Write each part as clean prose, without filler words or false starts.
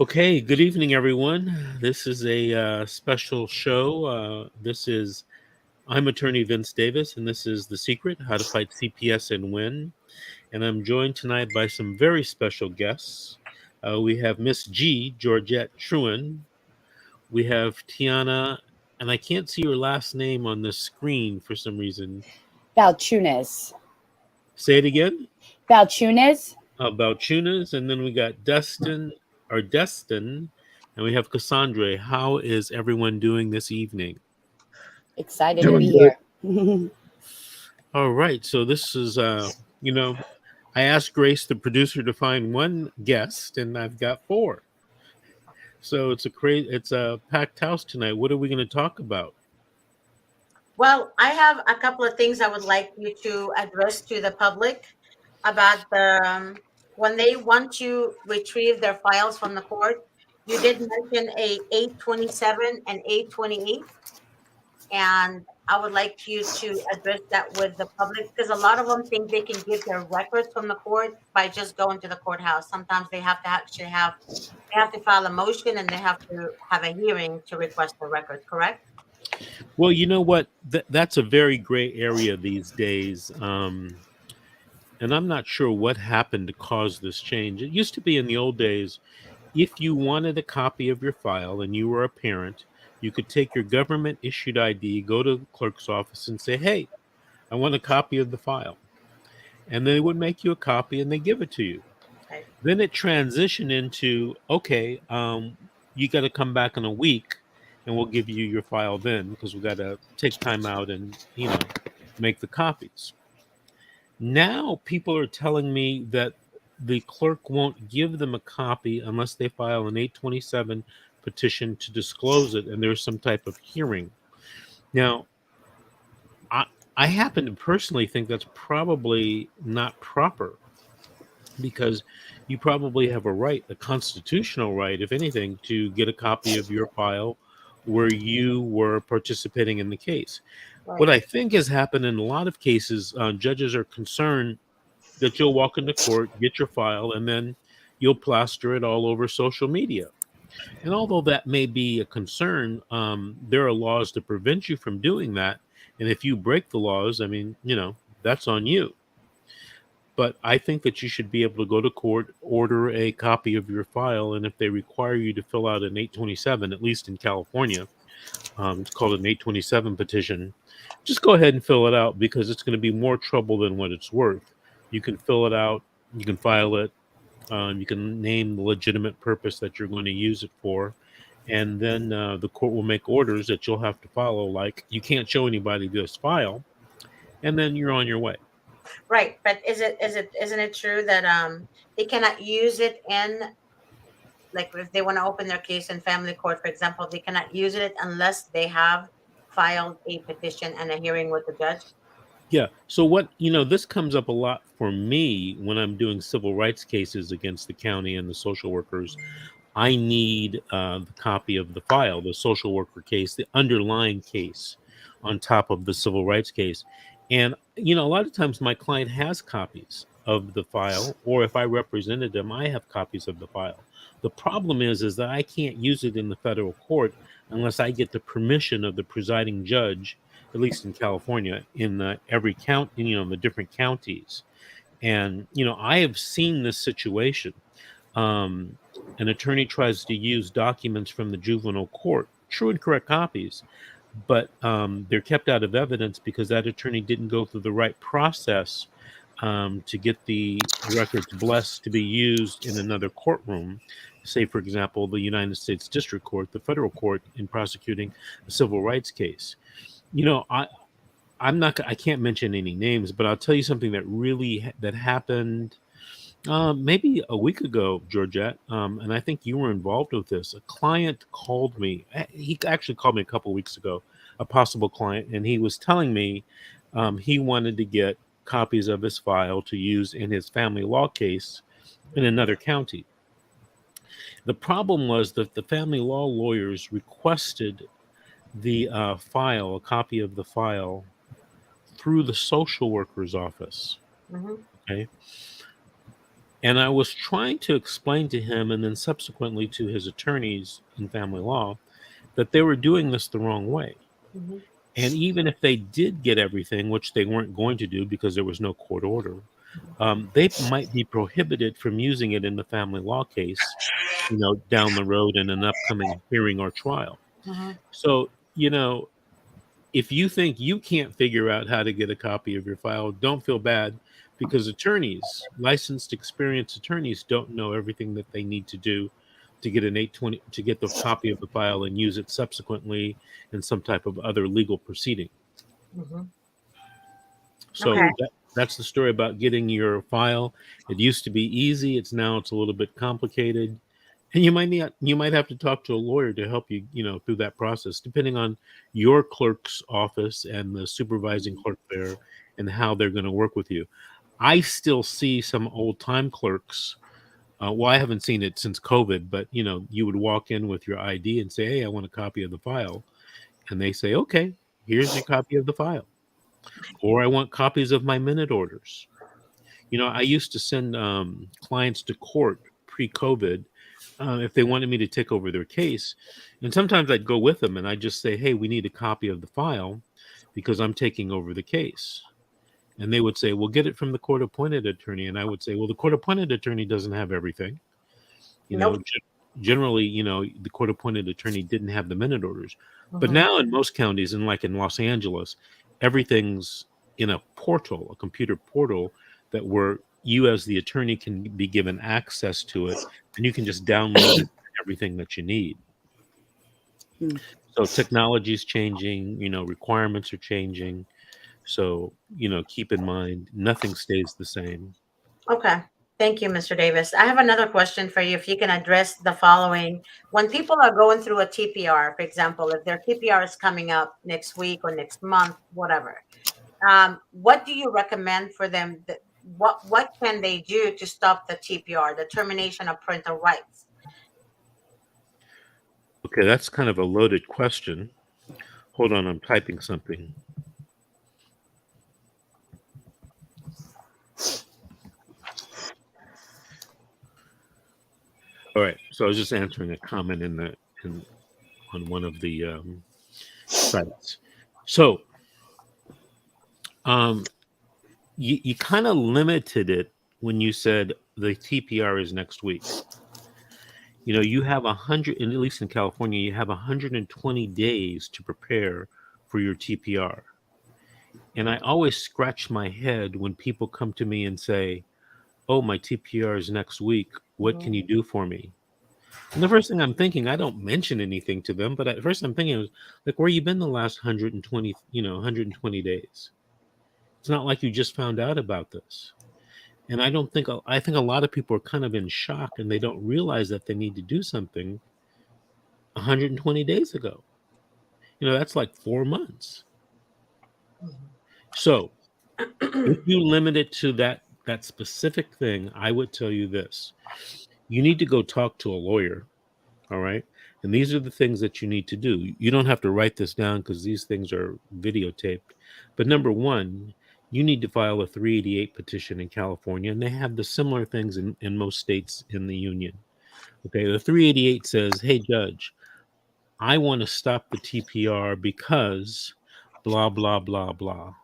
Okay, good evening, everyone. This is a special show. I'm attorney Vince Davis, and this is The Secret, How to Fight CPS and Win. And I'm joined tonight by some very special guests. We have Miss G, Georgette Truen. We have Tiana, and I can't see your last name on the screen for some reason. Balchunas. Say it again. Balchunas. Balchunas, and then we got Destin, and we have Cassandra. How is everyone doing this evening? Excited to Doing be good. here. All right, so this is, I asked Grace, the producer, to find one guest, and I've got four. So it's a packed house tonight. What are we going to talk about? Well, I have a couple of things I would like you to address to the public about when they want to retrieve their files from the court. You did mention a 827 and 828, and I would like you to address that with the public because a lot of them think they can get their records from the court by just going to the courthouse. Sometimes they have to file a motion and they have to have a hearing to request the records, correct? Well, you know what? That's a very gray area these days. And I'm not sure what happened to cause this change. It used to be in the old days, if you wanted a copy of your file and you were a parent, you could take your government issued ID, go to the clerk's office and say, hey, I want a copy of the file. And they would make you a copy and they give it to you. Okay. Then it transitioned into, okay, you got to come back in a week and we'll give you your file then because we got to take time out and, make the copies. Now people are telling me that the clerk won't give them a copy unless they file an 827 petition to disclose it and there's some type of hearing. Now, I happen to personally think that's probably not proper because you probably have a right, a constitutional right, if anything, to get a copy of your file where you were participating in the case. Right. What I think has happened in a lot of cases, judges are concerned that you'll walk into court, get your file, and then you'll plaster it all over social media. And although that may be a concern, there are laws to prevent you from doing that. And if you break the laws, I mean, that's on you. But I think that you should be able to go to court, order a copy of your file, and if they require you to fill out an 827, at least in California, it's called an 827 petition, just go ahead and fill it out because it's going to be more trouble than what it's worth. You can fill it out, you can file it, you can name the legitimate purpose that you're going to use it for, and then the court will make orders that you'll have to follow, like you can't show anybody this file, and then you're on your way. Right, but isn't it true that they cannot use it in, like, if they want to open their case in family court, for example, they cannot use it unless they have filed a petition and a hearing with the judge? Yeah. So this comes up a lot for me when I'm doing civil rights cases against the county and the social workers. I need the copy of the file, the social worker case, the underlying case on top of the civil rights case. And, a lot of times my client has copies of the file, or if I represented them, I have copies of the file. The problem is that I can't use it in the federal court unless I get the permission of the presiding judge, at least in California, in every county, the different counties. And, I have seen this situation. An attorney tries to use documents from the juvenile court, true and correct copies, but they're kept out of evidence because that attorney didn't go through the right process to get the records blessed to be used in another courtroom, say, for example, the United States District Court, the federal court, in prosecuting a civil rights case. I can't mention any names, but I'll tell you something that happened maybe a week ago, Georgette, and I think you were involved with this. A client called me. He actually called me a couple of weeks ago, a possible client, and he was telling me he wanted to get copies of his file to use in his family law case in another county. The problem was that the family law lawyers requested the file, a copy of the file, through the social worker's office. Mm-hmm. Okay. And I was trying to explain to him and then subsequently to his attorneys in family law that they were doing this the wrong way. Mhm. And even if they did get everything, which they weren't going to do because there was no court order, they might be prohibited from using it in the family law case, down the road in an upcoming hearing or trial. Mhm. So, if you think you can't figure out how to get a copy of your file, don't feel bad, because attorneys, licensed, experienced attorneys, don't know everything that they need to do to get an 820 to get the copy of the file and use it subsequently in some type of other legal proceeding. Mhm. So Okay. that's the story about getting your file. It used to be easy. It's a little bit complicated. And you might have to talk to a lawyer to help you, through that process, depending on your clerk's office and the supervising clerk there and how they're going to work with you. I still see some old time clerks. Well, I haven't seen it since COVID, but you would walk in with your ID and say, "Hey, I want a copy of the file," and they say, "Okay, here's your copy of the file," or "I want copies of my minute orders." I used to send clients to court pre-COVID if they wanted me to take over their case. And sometimes I'd go with them and I'd just say, "Hey, we need a copy of the file because I'm taking over the case." And they would say, "Well, get it from the court appointed attorney." And I would say, "Well, the court appointed attorney doesn't have everything." You know, Nope. generally, the court appointed attorney didn't have the minute orders. But Mhm. now in most counties, and like in Los Angeles, everything's in a portal, a computer portal, that where you as the attorney can be given access to it, and you can just download it, everything that you need. Hmm. So technology is changing, requirements are changing. So, keep in mind, nothing stays the same. Okay. Thank you, Mr. Davis. I have another question for you. If you can address the following. When people are going through a TPR, for example, if their TPR is coming up next week or next month, whatever, what do you recommend for them? What can they do to stop the TPR, the termination of parental rights? Okay, that's kind of a loaded question. Hold on, I'm typing something. All right, so I was just answering a comment on one of the sites. So, you kind of limited it when you said the TPR is next week. You have 100, and at least in California, you have 120 days to prepare for your TPR. And I always scratch my head when people come to me and say, "Oh, my TPR is next week. What can Mhm. you do for me?" And the first thing I'm thinking, I don't mention anything to them, but at first I'm thinking, was like, where you been the last 120, 120 days? It's not like you just found out about this. And I think a lot of people are kind of in shock and they don't realize that they need to do something 120 days ago. That's like 4 months. So if you limit it to that specific thing, I would tell you this. You need to go talk to a lawyer. All right. And these are the things that you need to do. You don't have to write this down because these things are videotaped. But number one, you need to file a 388 petition in California, and they have the similar things in most states in the union. Okay. The 388 says, "Hey, judge, I want to stop the TPR because blah, blah, blah, blah.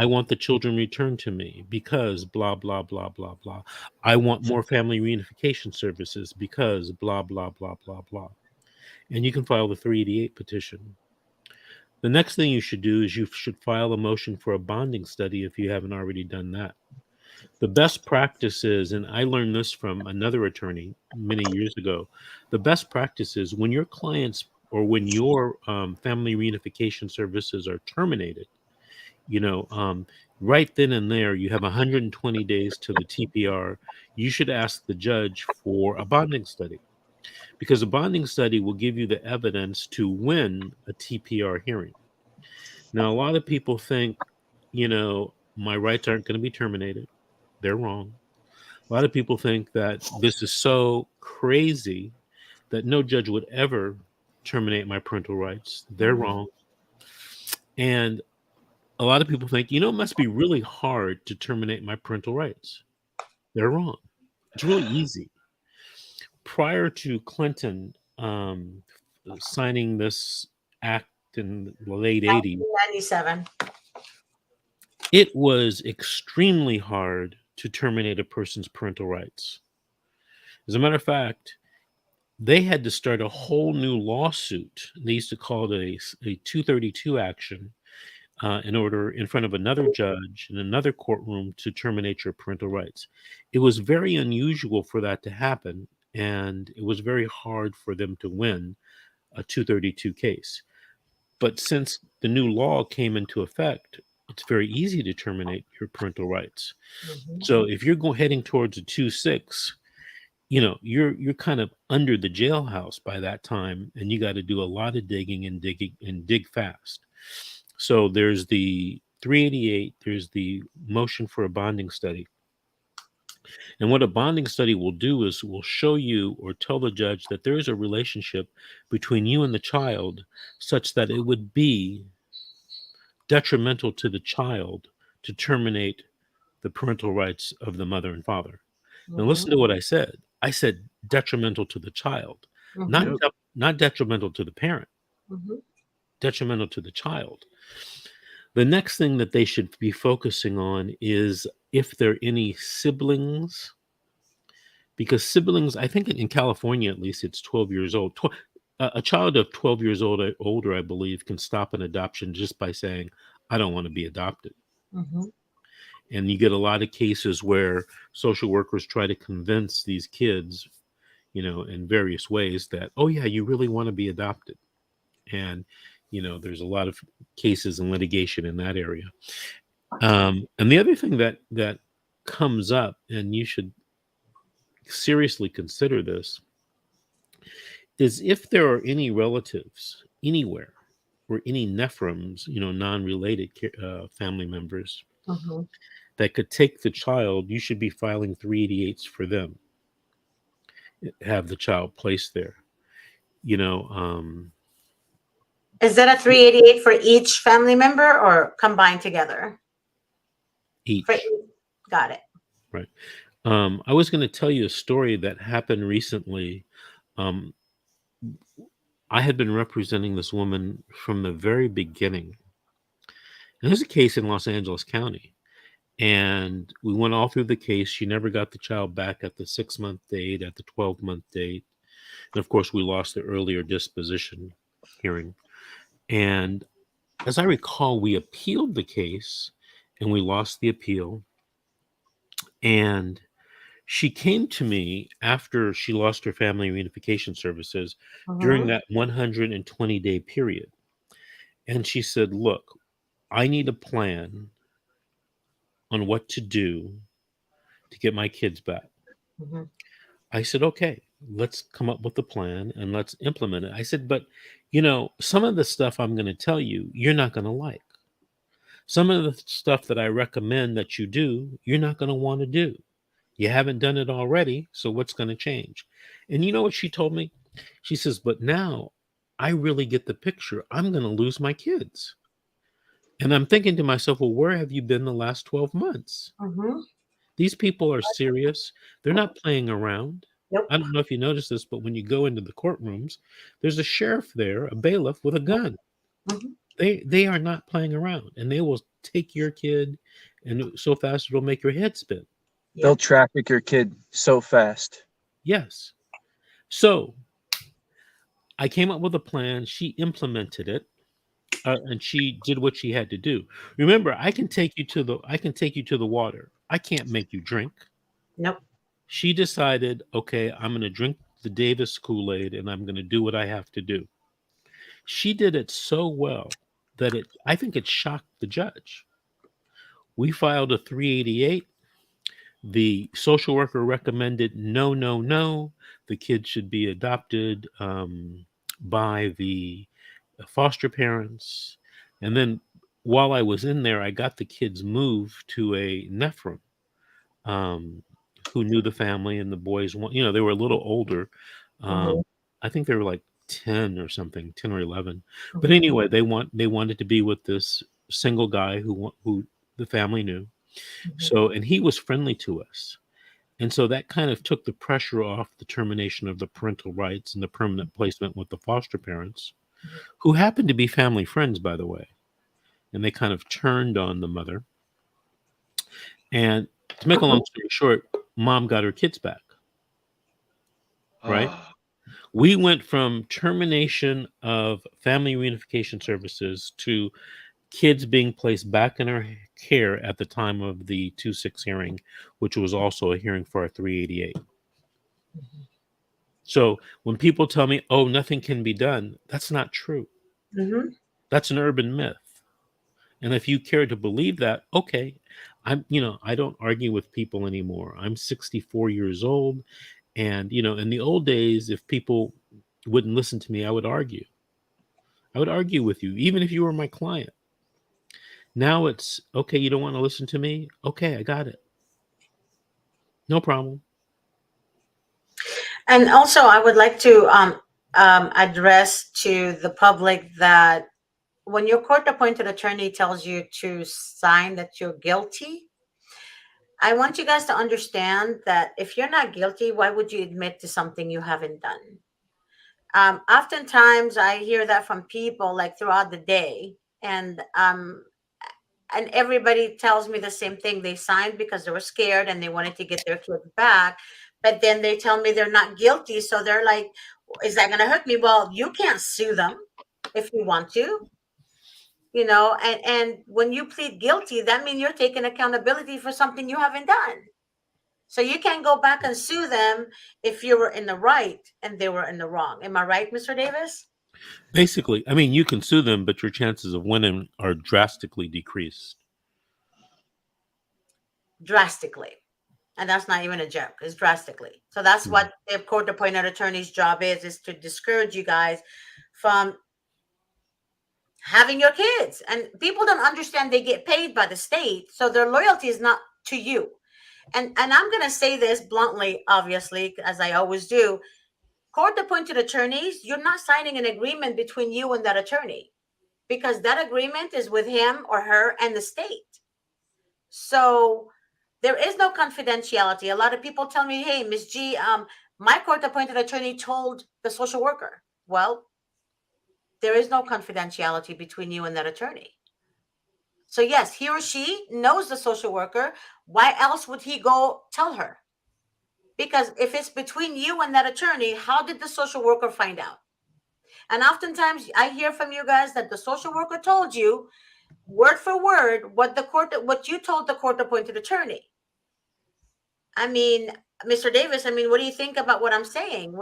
I want the children returned to me because blah, blah, blah, blah, blah. I want more family reunification services because blah, blah, blah, blah, blah." And you can file the 388 petition. The next thing you should do is you should file a motion for a bonding study if you haven't already done that. The best practice is, and I learned this from another attorney many years ago, the best practice is when your clients or when your family reunification services are terminated, you know, um, right then and there, you have 120 days to the TPR. You should ask the judge for a bonding study, because a bonding study will give you the evidence to win a TPR hearing. Now, a lot of people think, my rights aren't going to be terminated. They're wrong. A lot of people think that this is so crazy that no judge would ever terminate my parental rights. They're Mhm. wrong. And a lot of people think, it must be really hard to terminate my parental rights. They're wrong. It's really easy. Prior to Clinton signing this act in the late 80s, 1997. it was extremely hard to terminate a person's parental rights. As a matter of fact, they had to start a whole new lawsuit. They used to call it a 232 action in front of another judge in another courtroom to terminate your parental rights. It was very unusual for that to happen, and it was very hard for them to win a 232 case. But since the new law came into effect, it's very easy to terminate your parental rights. Mhm. So if you're heading towards a 2-6, you're kind of under the jailhouse by that time, and you got to do a lot of digging and dig fast. So there's the 388, there's the motion for a bonding study. And what a bonding study will do is will show you or tell the judge that there is a relationship between you and the child such that it would be detrimental to the child to terminate the parental rights of the mother and father. Now listen to what I said. I said detrimental to the child, Mhm. not detrimental to the parent, Mhm. detrimental to the child. The next thing that they should be focusing on is if there are any siblings, because siblings, I think in California at least, it's 12 years old. A child of 12 years old or older, I believe, can stop an adoption just by saying, I don't want to be adopted. Mhm. And you get a lot of cases where social workers try to convince these kids, in various ways that, oh yeah, you really want to be adopted. And, there's a lot of cases and litigation in that area. And the other thing that comes up, and you should seriously consider this, is if there are any relatives anywhere or any nephrons, non-related family members Mhm. that could take the child, you should be filing 388s for them. Have the child placed there. Is that a 388 for each family member or combined together? For Each. each. Got it. Right. I was going to tell you a story that happened recently. Um, I had been representing this woman from the very beginning. And there's a case in Los Angeles County. And we went all through the case. She never got the child back at the 6-month date, at the 12-month date. And of course, we lost the earlier disposition hearing. And as I recall, we appealed the case and we lost the appeal. And she came to me after she lost her family reunification services during Mhm. that 120-day period. And she said, look, I need a plan on what to do to get my kids back. Mhm. I said, okay, let's come up with a plan and let's implement it. I said, but some of the stuff I'm going to tell you, you're not going to like. Some of the stuff that I recommend that you do, you're not going to want to do. You haven't done it already, so what's going to change? And you know what she told me? She says, but now I really get the picture. I'm going to lose my kids. And I'm thinking to myself, well, where have you been the last 12 months? Mhm. These people are serious. They're not playing around. Nope. I don't know if you noticed this, but when you go into the courtrooms, there's a sheriff there, a bailiff with a gun. Mhm. They are not playing around, and they will take your kid, and so fast it'll make your head spin. They'll traffic your kid so fast. Yes. So I came up with a plan. She implemented it, and she did what she had to do. Remember, I can take you to the water. I can't make you drink. Nope. She decided, okay, I'm going to drink the Davis Kool-Aid, and I'm going to do what I have to do. She did it so well that I think it shocked the judge. We filed a 388. The social worker recommended no, no, no. The kid should be adopted by the foster parents. And then while I was in there, I got the kids moved to a nephron who knew the family, and the boys, they were a little older. Mhm. I think they were like 10 or something, 10 or 11. But Mhm. anyway, they wanted to be with this single guy who the family knew. Mhm. So, and he was friendly to us. And so that kind of took the pressure off the termination of the parental rights and the permanent placement with the foster parents, who happened to be family friends, by the way. And they kind of turned on the mother. And to make a long story short, mom got her kids back. Right? We went from termination of family reunification services to kids being placed back in our care at the time of the 2-6 hearing, which was also a hearing for our 388. So when people tell me, oh, nothing can be done, that's not true. Mm-hmm. That's an urban myth. And if you care to believe that, okay, I don't argue with people anymore. I'm 64 years old. And, in the old days, if people wouldn't listen to me, I would argue. I would argue with you, even if you were my client. Now it's, okay, you don't want to listen to me? Okay, I got it. No problem. And also, I would like to address to the public that when your court-appointed attorney tells you to sign that you're guilty, I want you guys to understand that if you're not guilty, why would you admit to something you haven't done? Oftentimes, I hear that from people like throughout the day, and everybody tells me the same thing. They signed because they were scared and they wanted to get their kids back, but then they tell me they're not guilty, so they're like, "Is that going to hurt me?" Well, you can't sue them if you want to. And when you plead guilty, that means you're taking accountability for something you haven't done. So you can't go back and sue them if you were in the right and they were in the wrong. Am I right, Mr. Davis? Basically, you can sue them, but your chances of winning are drastically decreased. Drastically. And that's not even a joke. It's drastically. So that's what the court-appointed attorney's job is to discourage you guys from having your kids. And people don't understand they get paid by the state, so their loyalty is not to you. And I'm going to say this bluntly, obviously, as I always do. Court-appointed attorneys, you're not signing an agreement between you and that attorney, because that agreement is with him or her and the state. So there is no confidentiality. A lot of people tell me, hey, Ms. G, my court-appointed attorney told the social worker. Well, there is no confidentiality between you and that attorney. So yes, he or she knows the social worker. Why else would he go tell her? Because if it's between you and that attorney, how did the social worker find out? And oftentimes I hear from you guys that the social worker told you word for word what you told the court-appointed attorney. Mr. Davis, what do you think about what I'm saying?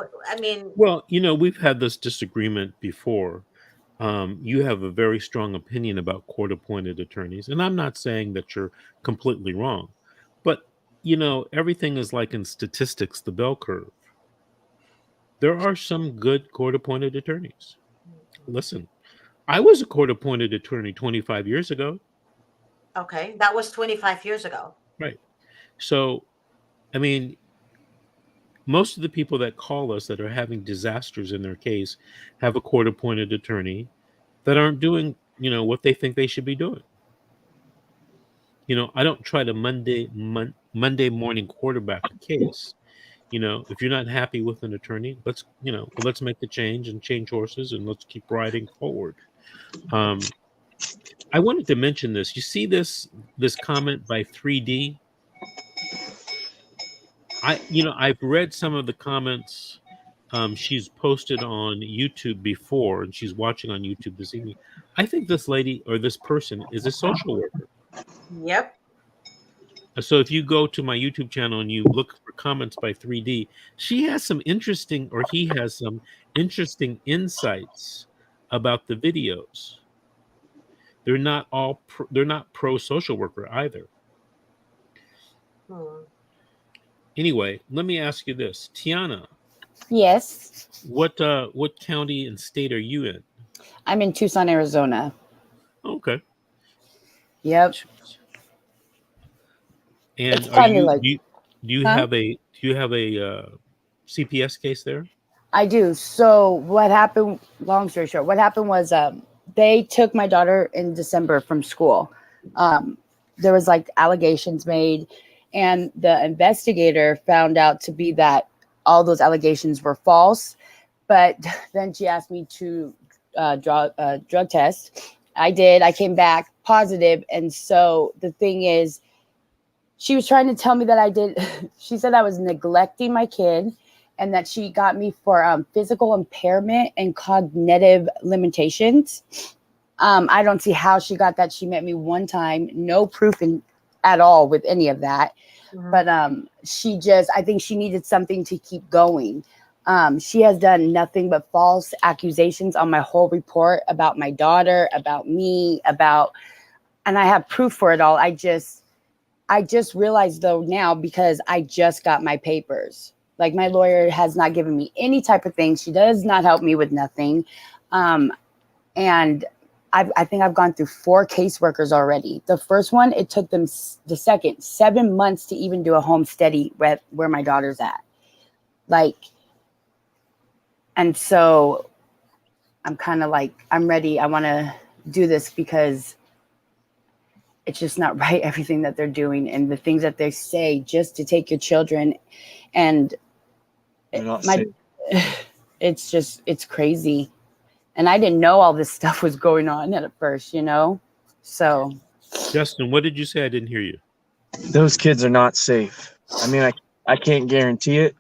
Well, we've had this disagreement before. You have a very strong opinion about court-appointed attorneys, and I'm not saying that you're completely wrong, but everything is like in statistics, the bell curve. There are some good court-appointed attorneys. Listen, I was a court-appointed attorney 25 years ago. Okay, that was 25 years ago. Right. So, most of the people that call us that are having disasters in their case have a court-appointed attorney that aren't doing, what they think they should be doing. I don't try to Monday morning quarterback a case. If you're not happy with an attorney, let's make the change and change horses and let's keep riding forward. I wanted to mention this. You see this comment by 3D? I've read some of the comments she's posted on YouTube before, and she's watching on YouTube this evening. I think this lady or this person is a social worker. Yep. So if you go to my YouTube channel and you look for comments by 3D, he has some interesting insights about the videos. They're not pro social worker either. Anyway, let me ask you this, Tiana. Yes. What county and state are you in? I'm in Tucson, Arizona. Okay. Yep. And do you have a CPS case there? I do. So what happened? Long story short, what happened was they took my daughter in December from school. There was allegations made, And the investigator found out to be that all those allegations were false. But then she asked me to draw a drug test. I did. I came back positive. And so the thing is, she was trying to tell me that I did. She said I was neglecting my kid and that she got me for physical impairment and cognitive limitations. I don't see how she got that. She met me one time, no proof at all with any of that. Mhm. But I think she needed something to keep going. She has done nothing but false accusations on my whole report about my daughter, about me, and I have proof for it all. I just realized though now, because I just got my papers. Like, my lawyer has not given me any type of thing. She does not help me with nothing. And I think I've gone through 4 caseworkers already. The first one, it took them 7 months to even do a home study where my daughter's at. Like, and so I'm kind of like, I'm ready. I want to do this because it's just not right, everything that they're doing and the things that they say just to take your children. And They're not safe. it's crazy. And I didn't know all this stuff was going on at first, So Justin, what did you say? I didn't hear you. Those kids are not safe. I mean, I can't guarantee it,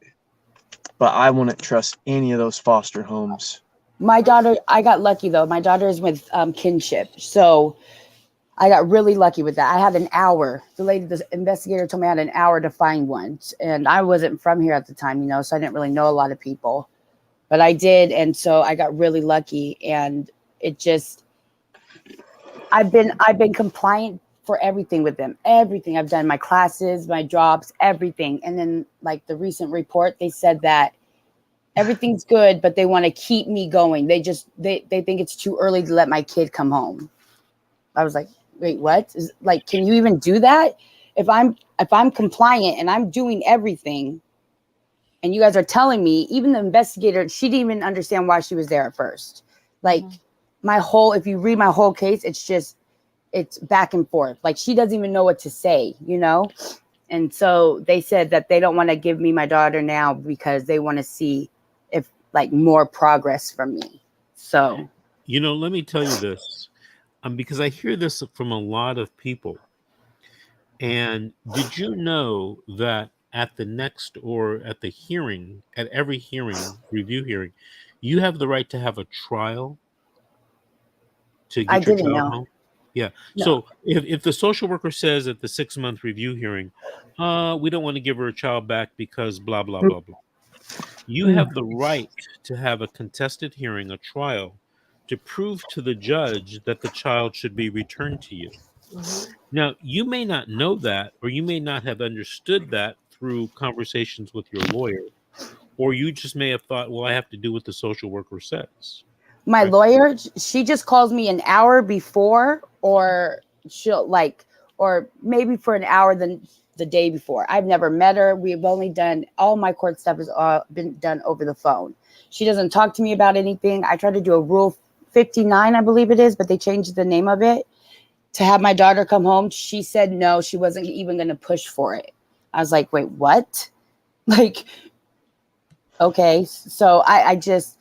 but I wouldn't trust any of those foster homes. my daughter, I got lucky though. My daughter is with kinship. So I got really lucky with that. I had an hour. The investigator told me I had an hour to find one. And I wasn't from here at the time, so I didn't really know a lot of people. But I did. And so I got really lucky. And it just, I've been compliant for everything with them. Everything I've done, my classes, my drops, everything. And then like the recent report, they said that everything's good, but they want to keep me going. They think it's too early to let my kid come home. I was like, wait, what? Can you even do that? If I'm compliant and I'm doing everything and you guys are telling me, even the investigator, she didn't even understand why she was there at first. Like if you read my whole case, it's back and forth. Like, she doesn't even know what to say, And so they said that they don't want to give me my daughter now because they want to see if more progress from me. So, Let me tell you this, because I hear this from a lot of people. And did you know that at the next or at the hearing, at every hearing, review hearing, you have the right to have a trial to I get your didn't child know. home? Yeah. No. So if the social worker says at the 6-month review hearing, we don't want to give her a child back because blah, blah, blah, blah. You have the right to have a contested hearing, a trial, to prove to the judge that the child should be returned to you. Mhm. Now, you may not know that, or you may not have understood that through conversations with your lawyer, or you just may have thought, well, I have to do what the social worker says. My Right. lawyer, she just calls me an hour before, or or maybe for an hour the day before. I've never met her. We've only done, all my court stuff has been done over the phone. She doesn't talk to me about anything. I tried to do a Rule 59, I believe it is, but they changed the name of it to have my daughter come home. She said no, she wasn't even going to push for it. I was like, wait, what? Okay. So I just,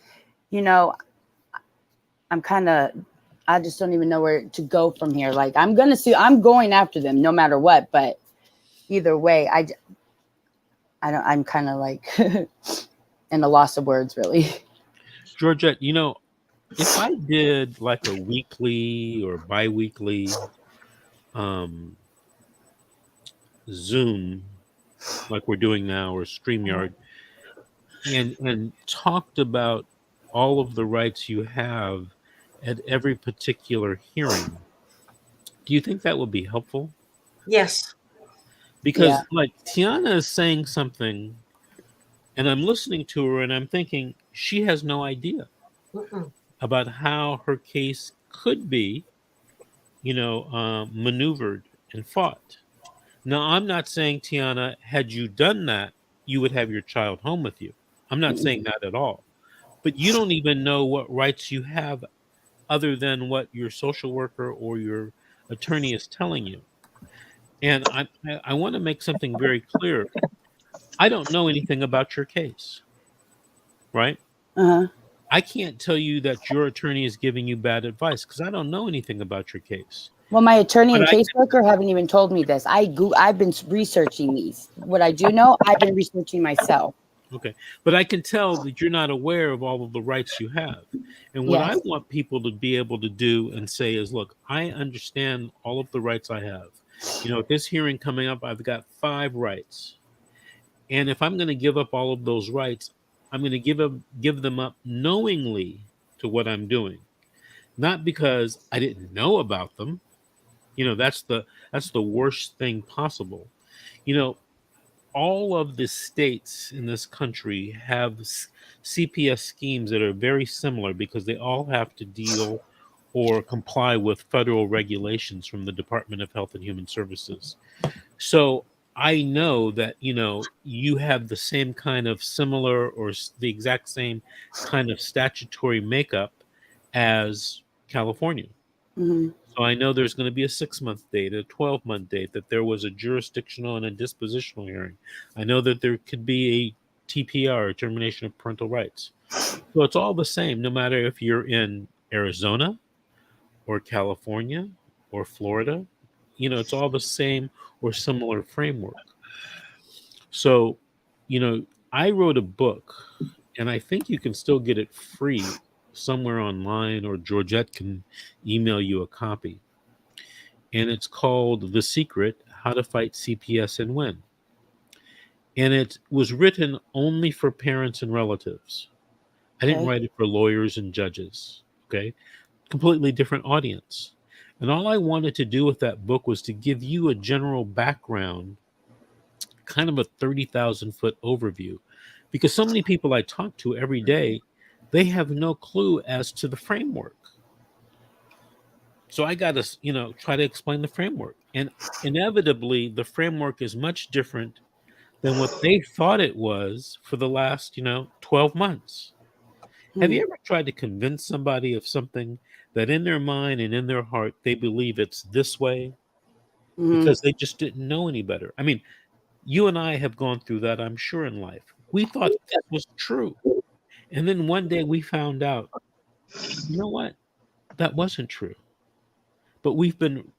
I just don't even know where to go from here. I'm going after them no matter what, but either way, I'm kind of in a loss of words, really. Georgette, if I did like a weekly or bi-weekly Zoom, like we're doing now, or StreamYard, and talked about all of the rights you have at every particular hearing, do you think that would be helpful? Yes. Because Tiana is saying something, and I'm listening to her, and I'm thinking she has no idea Mm-mm. about how her case could be, maneuvered and fought. Now, I'm not saying, Tiana, had you done that, you would have your child home with you. I'm not saying that at all. But you don't even know what rights you have other than what your social worker or your attorney is telling you. And I want to make something very clear. I don't know anything about your case, right? Uh-huh. I can't tell you that your attorney is giving you bad advice because I don't know anything about your case. Well, my attorney But and caseworker haven't even told me this. I've been researching these. What I do know, I've been researching myself. Okay. But I can tell that you're not aware of all of the rights you have. And what I Yes. want people to be able to do and say is, look, I understand all of the rights I have. You know, at this hearing coming up, I've got 5 rights. And if I'm going to give up all of those rights, I'm going to give them up knowingly to what I'm doing. Not because I didn't know about them. You know, that's the worst thing possible. You know, all of the states in this country have CPS schemes that are very similar because they all have to deal or comply with federal regulations from the Department of Health and Human Services. So I know that, you know, you have the same kind of similar or the exact same kind of statutory makeup as California. Hmm. So I know there's going to be a 6-month date, a 12-month date, that there was a jurisdictional and a dispositional hearing. I know that there could be a TPR, termination of parental rights. So it's all the same, no matter if you're in Arizona or California or Florida. You know, it's all the same or similar framework. So, you know, I wrote a book, and I think you can still get it free somewhere online, or Georgette can email you a copy. And it's called The Secret: How to Fight CPS and Win. And it was written only for parents and relatives. I didn't Okay. write it for lawyers and judges. Okay. Completely different audience. And all I wanted to do with that book was to give you a general background, kind of a 30,000-foot overview. Because so many people I talk to every day, they have no clue as to the framework. So I got to, you know, try to explain the framework. And inevitably, the framework is much different than what they thought it was for the last, 12 months. Have Hmm. you ever tried to convince somebody of something that in their mind and in their heart, they believe it's this way Hmm. because they just didn't know any better? I mean, you and I have gone through that, I'm sure, in life. We thought that was true. And then one day we found out, you know what? That wasn't true. But we've been,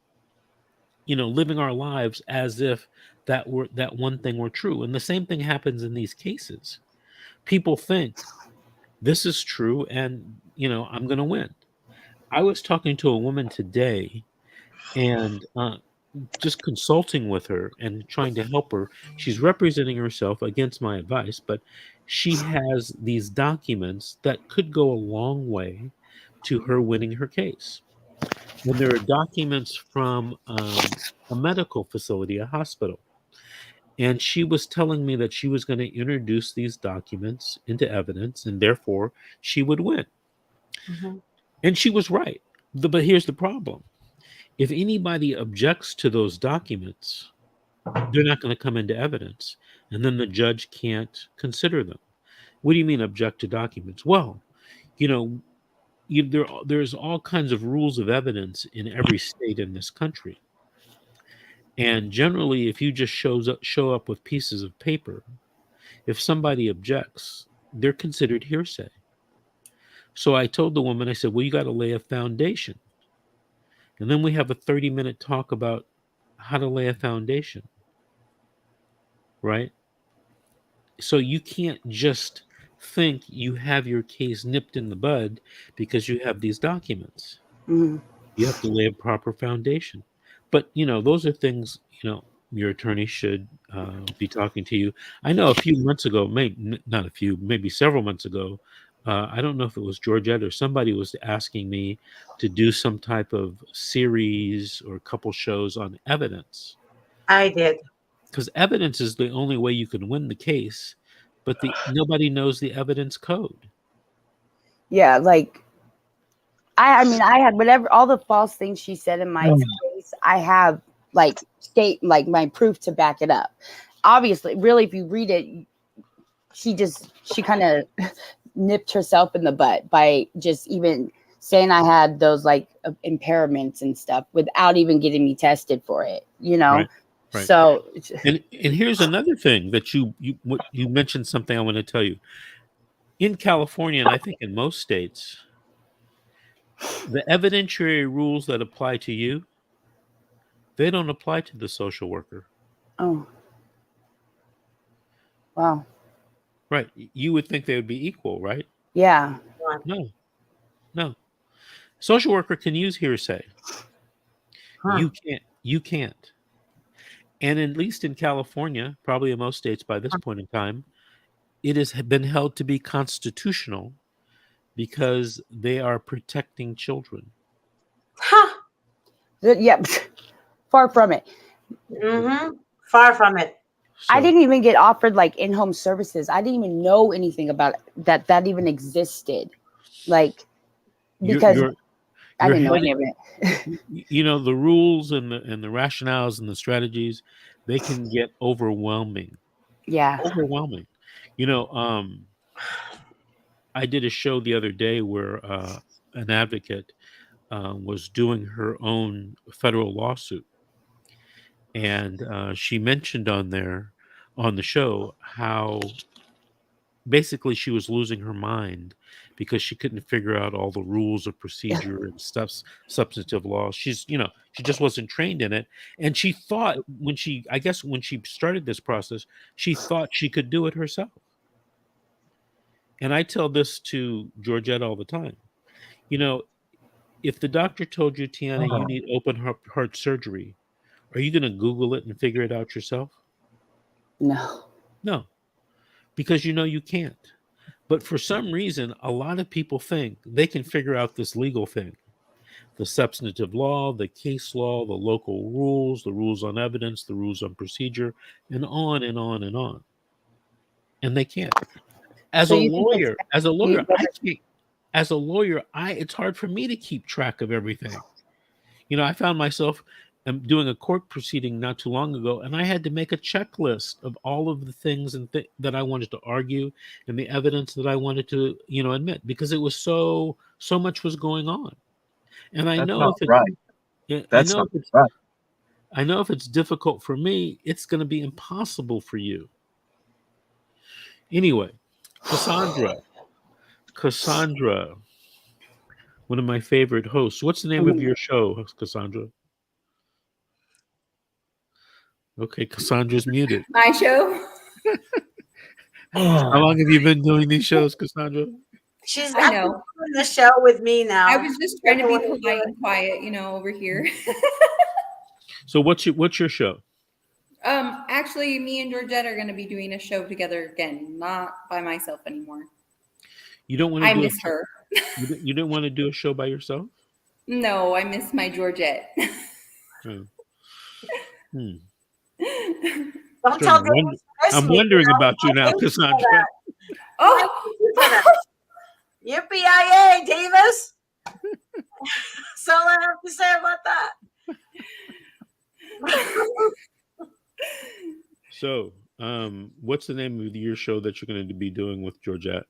living our lives as if that one thing were true. And the same thing happens in these cases. People think this is true and, I'm going to win. I was talking to a woman today and just consulting with her and trying to help her. She's representing herself against my advice, but she has these documents that could go a long way to her winning her case. And there are documents from a medical facility, a hospital. And she was telling me that she was going to introduce these documents into evidence and therefore she would win. Hmm. And she was right. But here's the problem. If anybody objects to those documents, they're not going to come into evidence. And then the judge can't consider them. What do you mean object to documents? Well, you know, there's all kinds of rules of evidence in every state in this country. And generally, if you just show up with pieces of paper, if somebody objects, they're considered hearsay. So I told the woman, I said, well, you got to lay a foundation. And then we have a 30-minute talk about how to lay a foundation, right? So you can't just think you have your case nipped in the bud because you have these documents. Hmm. You have to lay a proper foundation. But, those are things, your attorney should be talking to you. I know a few months ago, maybe not a few, maybe several months ago, I don't know if it was Georgette or somebody was asking me to do some type of series or a couple shows on evidence. I did. Because evidence is the only way you can win the case, but nobody knows the evidence code. Yeah, like I mean, I had whatever all the false things she said in my case. I have like my proof to back it up. Obviously, really, if you read it, she kind of nipped herself in the butt by just even saying I had those like impairments and stuff without even getting me tested for it. Right. Right. So And here's another thing that you mentioned something I want to tell you. In California, and I think in most states, the evidentiary rules that apply to you, they don't apply to the social worker. oh wow, Right. You would think they would be equal, right? yeah, No, no. Social worker can use hearsay. Huh. You can't. And at least in California, probably in most states by this point in time, it has been held to be constitutional because they are protecting children. Huh. yeah, far from it. Far from it. I So didn't even get offered like in-home services. I didn't even know anything about that even existed. Like because I you're didn't know headed, any of it. you know, the rules and the rationales and the strategies, they can get overwhelming. Yeah. Overwhelming. You know, I did a show the other day where an advocate was doing her own federal lawsuit. And she mentioned on the show how basically she was losing her mind because she couldn't figure out all the rules of procedure and substantive law. She just wasn't trained in it. And she thought when she started this process, she thought she could do it herself. And I tell this to Georgette all the time. You know, if the doctor told you, Tiana, you need open heart surgery, are you going to Google it and figure it out yourself? No. No, because you can't. But for some reason, a lot of people think they can figure out this legal thing, the substantive law, the case law, the local rules, the rules on evidence, the rules on procedure, and on and on and on. And they can't. As So a you think it's lawyer, you- I can't. As a lawyer, it's hard for me to keep track of everything. I found myself doing a court proceeding not too long ago, and I had to make a checklist of all of the things that I wanted to argue and the evidence that I wanted to, admit, because it was so much was going on. And I That's know not if right. That's not right. I know if it's difficult for me, it's going to be impossible for you. Anyway, Cassandra, one of my favorite hosts. What's the name of your show, Cassandra? Okay, Cassandra's muted. My show? How long have you been doing these shows, Cassandra? She's I actually know. doing the show with me now. I was just trying to be polite and quiet, over here. So what's your show? Actually, me and Georgette are going to be doing a show together again, not by myself anymore. You don't want to I miss her. You didn't want to do a show by yourself? No, I miss my Georgette. Don't tell Davis. I'm wondering about you now, Cassandra. Oh, Yippee-yi-yay, Davis. So I have to say about that. So, what's the name of your show that you're going to be doing with Georgette?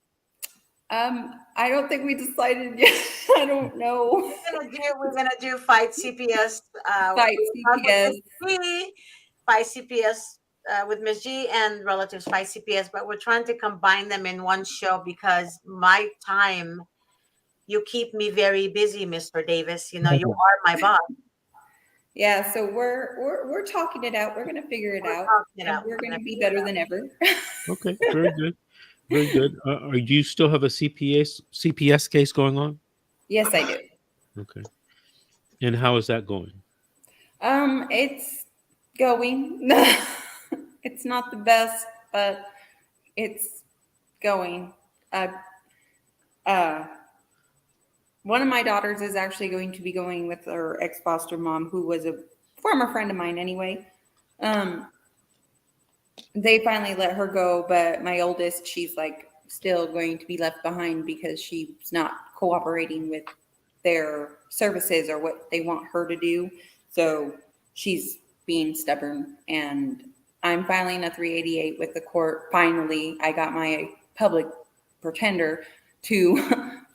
I don't think we decided yet. I don't know. We're gonna do Fight CPS. Fight CPS. Fight CPS with Ms. G and relatives Fight CPS, but we're trying to combine them in one show because my time. You keep me very busy, Mr. Davis. You are my boss. Yeah, so we're talking it out. We're gonna figure it out. We're gonna be better than ever. Okay, very good. Very good. Do you still have a CPS case going on? Yes, I do. Okay. And how is that going? It's going. It's not the best, but it's going. One of my daughters is actually going to be going with her ex-foster mom, who was a former friend of mine anyway. They finally let her go, but my oldest, she's like still going to be left behind because she's not cooperating with their services or what they want her to do. So she's being stubborn, and I'm filing a 388 with the court. Finally, I got my public pretender to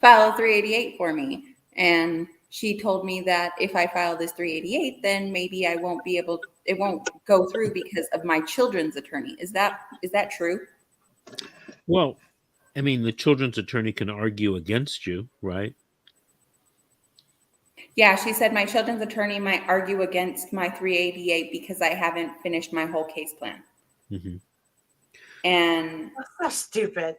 file a 388 for me. And she told me that if I file this 388, then maybe I won't be able go through because of my children's attorney. Is that true? Well, I mean, the children's attorney can argue against you, right? Yeah, she said my children's attorney might argue against my 388 because I haven't finished my whole case plan. Mm-hmm. And That's so stupid.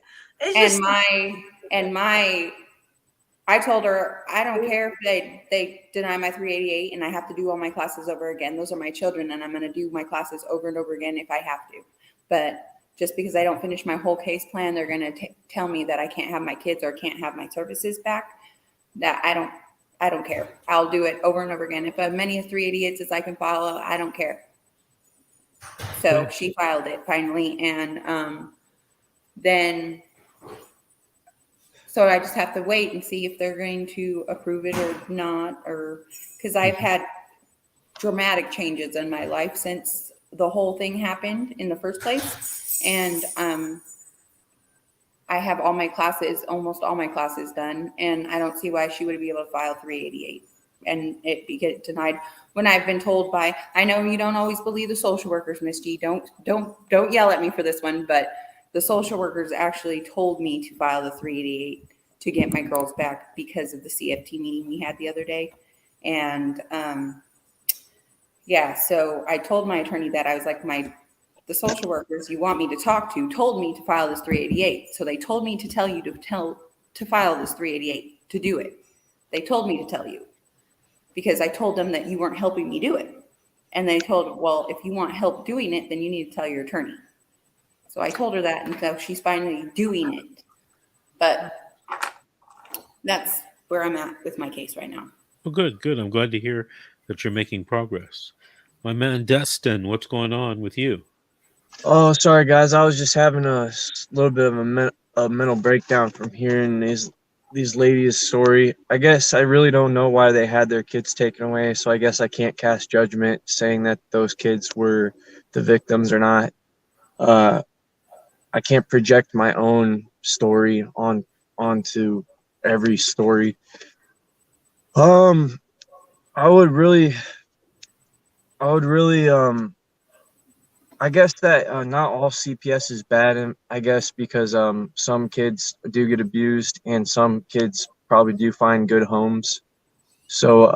I told her, I don't care if they deny my 388 and I have to do all my classes over again. Those are my children, and I'm going to do my classes over and over again if I have to. But just because I don't finish my whole case plan, they're going to tell me that I can't have my kids or can't have my services back. That I don't care. I'll do it over and over again. If as many as 388s as I can follow, I don't care. So she filed it finally, and then. So I just have to wait and see if they're going to approve it or not, or because I've had dramatic changes in my life since the whole thing happened in the first place. And I have almost all my classes done, and I don't see why she would be able to file 388 and it be get denied when I've been told by, I know you don't always believe the social workers, Miss G, don't yell at me for this one, but the social workers actually told me to file the 388 to get my girls back because of the CFT meeting we had the other day. And so I told my attorney that I was like, the social workers you want me to talk to told me to file this 388. So they told me to tell you to file this 388 to do it. They told me to tell you because I told them that you weren't helping me do it. And they told, well, if you want help doing it, then you need to tell your attorney. So I told her that, and so she's finally doing it. But that's where I'm at with my case right now. Well, good. I'm glad to hear that you're making progress. My man Destin, what's going on with you? Oh, sorry guys, I was just having a little bit of a mental breakdown from hearing these ladies' story. I guess I really don't know why they had their kids taken away, so I guess I can't cast judgment saying that those kids were the victims or not. I can't project my own story onto every story. I would really I guess that not all CPS is bad, and I guess because some kids do get abused and some kids probably do find good homes. So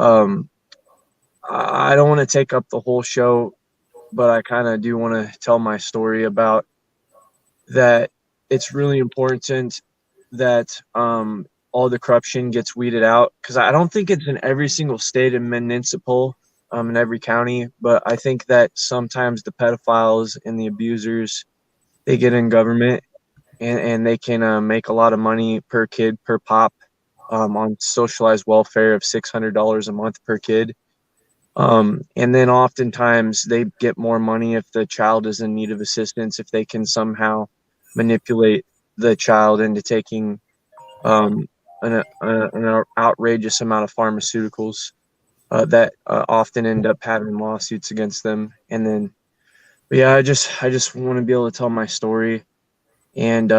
I don't want to take up the whole show, but I kind of do want to tell my story about that. It's really important that all the corruption gets weeded out, because I don't think it's in every single state and municipal in every county, but I think that sometimes the pedophiles and the abusers, they get in government and they can make a lot of money per kid, per pop, on socialized welfare of $600 a month per kid. And then oftentimes they get more money if the child is in need of assistance, if they can somehow manipulate the child into taking an outrageous amount of pharmaceuticals that often end up having lawsuits against them. And then, but yeah, I just want to be able to tell my story. And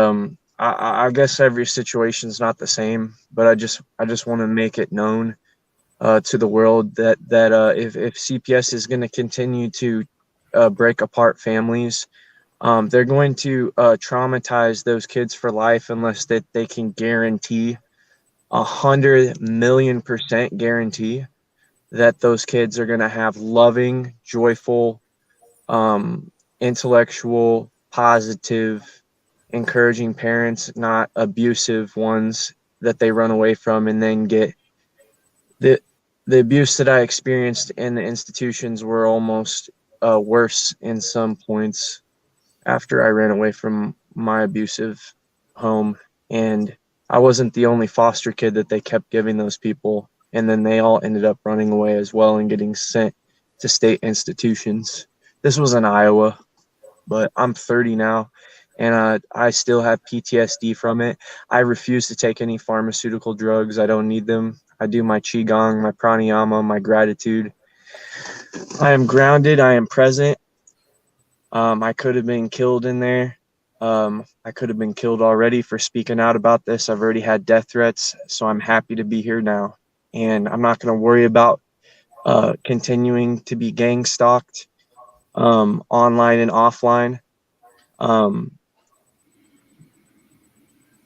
I guess every situation is not the same, but I just want to make it known to the world that if CPS is going to continue to break apart families, they're going to traumatize those kids for life unless that they can guarantee 100 million% guarantee that those kids are going to have loving, joyful, intellectual, positive, encouraging parents, not abusive ones that they run away from and then get the abuse that I experienced in the institutions were almost worse in some points after I ran away from my abusive home. And I wasn't the only foster kid that they kept giving those people. And then they all ended up running away as well and getting sent to state institutions. This was in Iowa, but I'm 30 now, and I still have PTSD from it. I refuse to take any pharmaceutical drugs. I don't need them. I do my Qigong, my pranayama, my gratitude. I am grounded. I am present. I could have been killed in there. I could have been killed already for speaking out about this. I've already had death threats, so I'm happy to be here now. And I'm not going to worry about continuing to be gang stalked online and offline.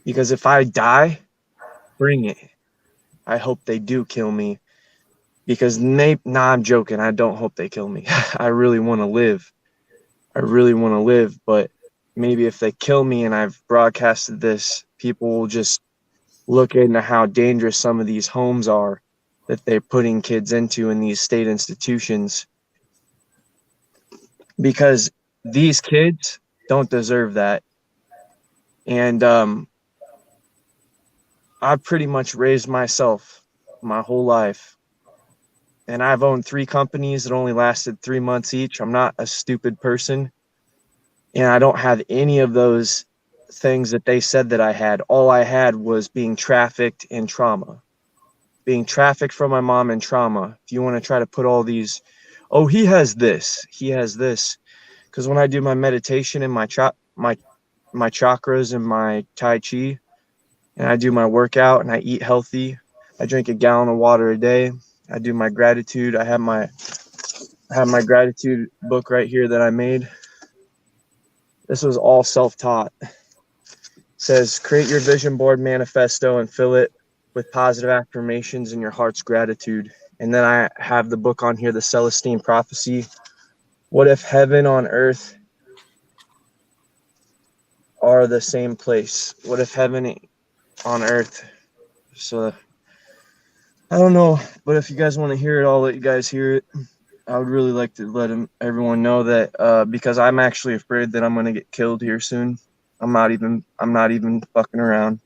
Because if I die, bring it. I hope they do kill me. Because I'm joking. I don't hope they kill me. I really want to live. But maybe if they kill me and I've broadcasted this, people will just look into how dangerous some of these homes are that they're putting kids into in these state institutions. Because these kids don't deserve that. And I pretty much raised myself my whole life. And I've owned 3 companies that only lasted 3 months each. I'm not a stupid person. And I don't have any of those things that they said that I had. All I had was being trafficked and trauma. Being trafficked from my mom and trauma. If you want to try to put all these, oh, he has this. Because when I do my meditation and my chakras and my Tai Chi, and I do my workout and I eat healthy, I drink a gallon of water a day. I do my gratitude. I have my gratitude book right here that I made. This was all self-taught. It says, create your vision board manifesto and fill it with positive affirmations and your heart's gratitude. And then I have the book on here, The Celestine Prophecy. What if heaven on earth are the same place? What if heaven on earth? So I don't know, but if you guys want to hear it, I'll let you guys hear it. I would really like to let everyone know that because I'm actually afraid that I'm going to get killed here soon. I'm not even fucking around.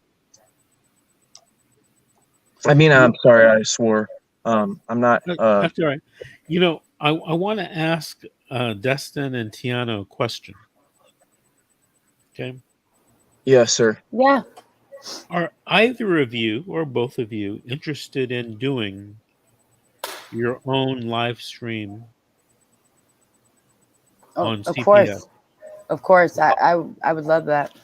I mean, I'm sorry, I swore. I'm not. That's all right. You know, I want to ask Destin and Tiana a question. Okay. Yes, sir. Yeah. Are either of you or both of you interested in doing your own live stream on Of CPS? Of course. I would love that.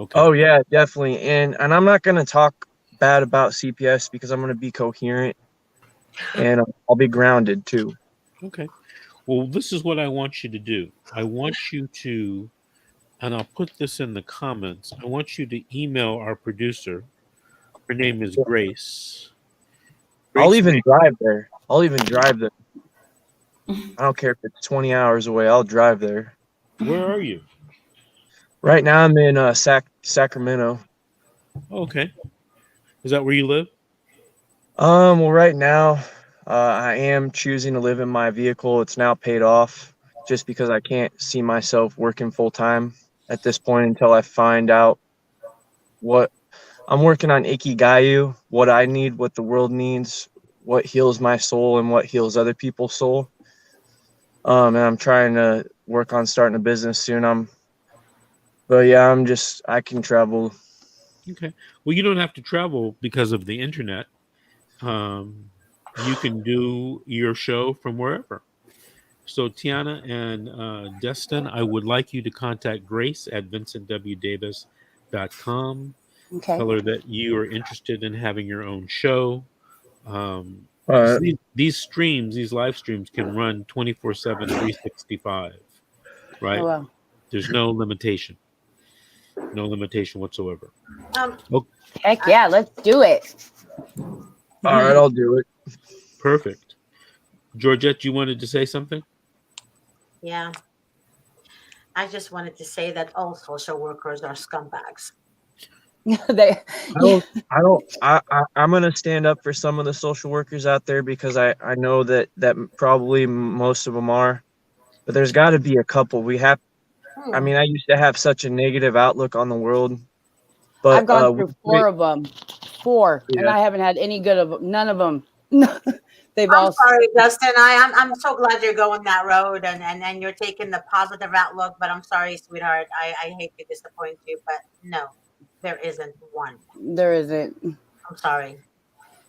Okay. Oh yeah, definitely. And I'm not gonna talk bad about CPS because I'm gonna be coherent, and I'll be grounded too. Okay. Well, this is what I want you to do. I want you to, and I'll put this in the comments. I want you to email our producer. Her name is Grace. I'll Grace, even drive there. I don't care if it's 20 hours away. I'll drive there. where are you? Right now I'm in Sacramento. Okay. Is that where you live? Well, right now, I am choosing to live in my vehicle. It's now paid off just because I can't see myself working full time at this point until I find out what I'm working on Ikigayu, what I need, what the world needs, what heals my soul and what heals other people's soul. And I'm trying to work on starting a business soon. But yeah, I can travel. Okay. Well, you don't have to travel because of the internet. You can do your show from wherever. So, Tiana and Destin, I would like you to contact Grace at vincentwdavis.com. Okay. Tell her that you are interested in having your own show. These live streams can run 24/7, 365, right? Oh, wow. There's no limitation whatsoever. Heck yeah, let's do it. All right, I'll do it. Perfect. Georgette, you wanted to say something? Yeah. I just wanted to say that all social workers are scumbags. I'm gonna stand up for some of the social workers out there because I know that probably most of them are, but there's got to be a couple. I mean, I used to have such a negative outlook on the world, but I've gone through 4 of them, Yeah. and I haven't had any good of them. None of them. They've I'm all. sorry, Dustin. I'm so glad you're going that road and you're taking the positive outlook. But I'm sorry, sweetheart. I hate to disappoint you, but no, there isn't one. There isn't. I'm sorry.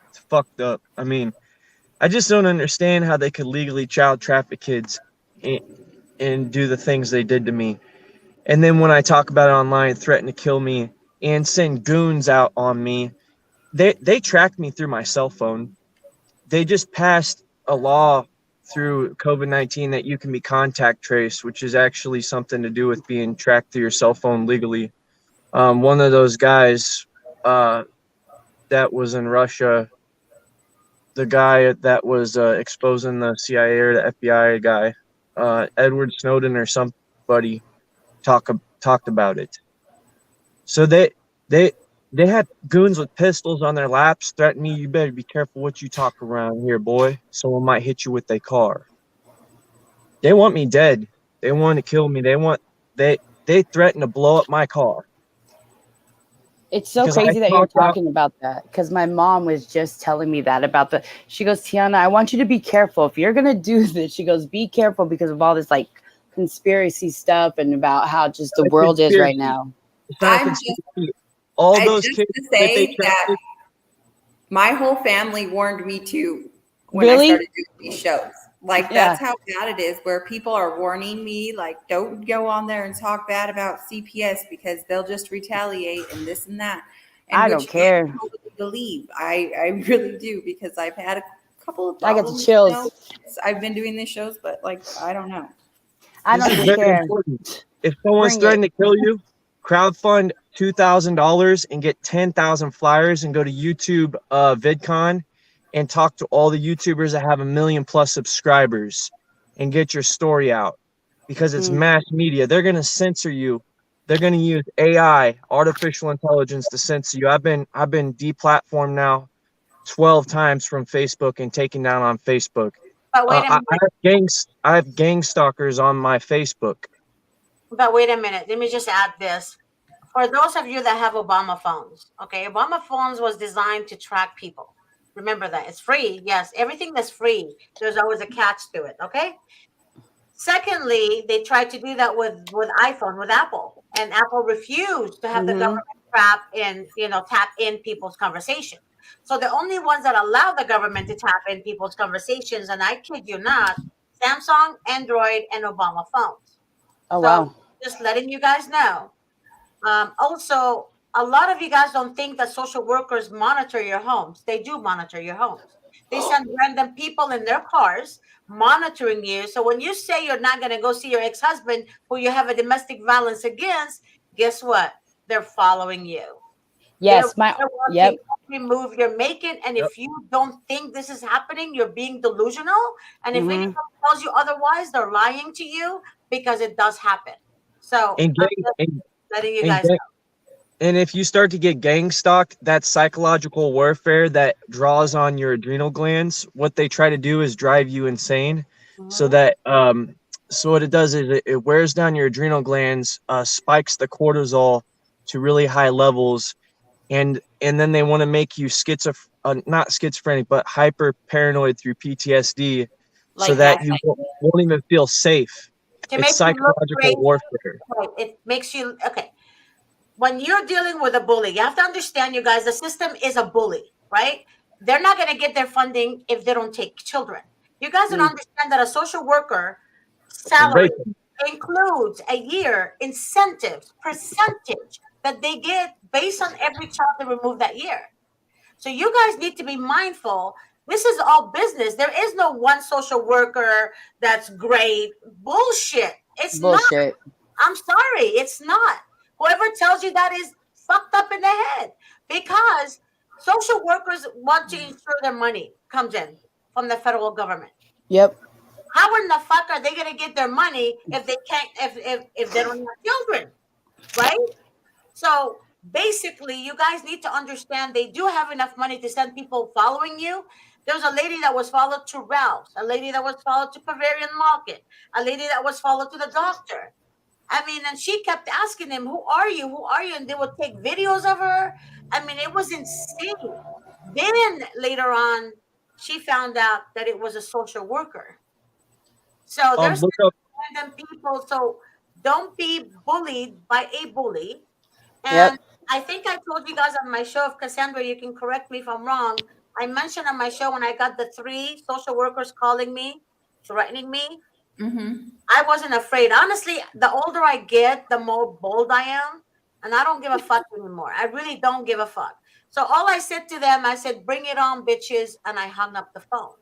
It's fucked up. I mean, I just don't understand how they could legally child traffic kids and do the things they did to me. And then when I talk about it online, threaten to kill me and send goons out on me, they tracked me through my cell phone. They just passed a law through COVID-19 that you can be contact traced, which is actually something to do with being tracked through your cell phone legally. One of those guys that was in Russia, the guy that was exposing the CIA or the FBI guy, Edward Snowden or somebody talked about it. So they had goons with pistols on their laps threatening me, you better be careful what you talk around here, boy. Someone might hit you with their car. They want me dead. They want to kill me. They threaten to blow up my car. It's so Because I crazy that you're talked about- talking about that, because my mom was just telling me that about she goes, Tiana, I want you to be careful. If you're going to do this, she goes, be careful because of all this like conspiracy stuff and about how just the world is right now. It's not a I'm conspiracy. All those just kids to that say they that my whole family warned me too when Really? I started doing these shows. Like Yeah. that's how bad it is, where people are warning me, like, don't go on there and talk bad about CPS because they'll just retaliate and this and that. And I don't care. I totally believe. I really do, because I've had a couple of I get the problems. chills. You know. I've been doing these shows, but like I don't know. I This don't is even very care. important. If someone's Bring threatening to kill you, crowdfund $2,000 and get 10,000 flyers and go to YouTube VidCon and talk to all the YouTubers that have 1 million plus subscribers and get your story out, because it's mass media. They're going to censor you. They're going to use AI, artificial intelligence, to censor you. I've been deplatformed now 12 times from Facebook and taken down on Facebook. But wait a minute. I have gang stalkers on my Facebook. But wait a minute. Let me just add this. For those of you that have Obama phones, okay, Obama phones was designed to track people. Remember that. It's free. Yes, everything that's free, there's always a catch to it, okay? Secondly, they tried to do that with iPhone, with Apple, and Apple refused to have the government tap in people's conversations. So the only ones that allow the government to tap in people's conversations, and I kid you not, Samsung, Android, and Obama phones. Oh, So wow. just letting you guys know. Also, a lot of you guys don't think that social workers monitor your homes. They do monitor your homes. They send random people in their cars monitoring you. So when you say you're not going to go see your ex-husband who you have a domestic violence against, guess what? They're following you. Yes, They're watching yep. every move you're making. And if you don't think this is happening, you're being delusional. And if anyone tells you otherwise, they're lying to you, because it does happen. So I'm just letting you guys know. And if you start to get gang stalked, that's psychological warfare that draws on your adrenal glands. What they try to do is drive you insane, so that so what it does is it wears down your adrenal glands, spikes the cortisol to really high levels, and then they want to make you not schizophrenic, but hyper paranoid through PTSD, so that you won't even feel safe. It's psychological warfare. Right. It makes you okay. When you're dealing with a bully, you have to understand, you guys, the system is a bully, right? They're not going to get their funding if they don't take children. You guys don't understand that a social worker salary includes a year incentives, percentage that they get based on every child they remove that year. So you guys need to be mindful. This is all business. There is no one social worker that's great. Bullshit. It's Bullshit. not. I'm sorry. It's not. Whoever tells you that is fucked up in the head, because social workers want to ensure their money comes in from the federal government. Yep. How in the fuck are they going to get their money if they can't, if they don't have children, right? So basically, you guys need to understand they do have enough money to send people following you. There's a lady that was followed to Ralph's, a lady that was followed to Bavarian Market, a lady that was followed to the doctor. I mean, and she kept asking him, who are you? Who are you? And they would take videos of her. I mean, it was insane. Then later on, she found out that it was a social worker. So there's random people. So don't be bullied by a bully. And I think I told you guys on my show, if Cassandra, you can correct me if I'm wrong. I mentioned on my show when I got the 3 social workers calling me, threatening me. I wasn't afraid. Honestly, the older I get, the more bold I am. And I don't give a fuck anymore. I really don't give a fuck. So all I said to them, I said, bring it on, bitches. And I hung up the phone.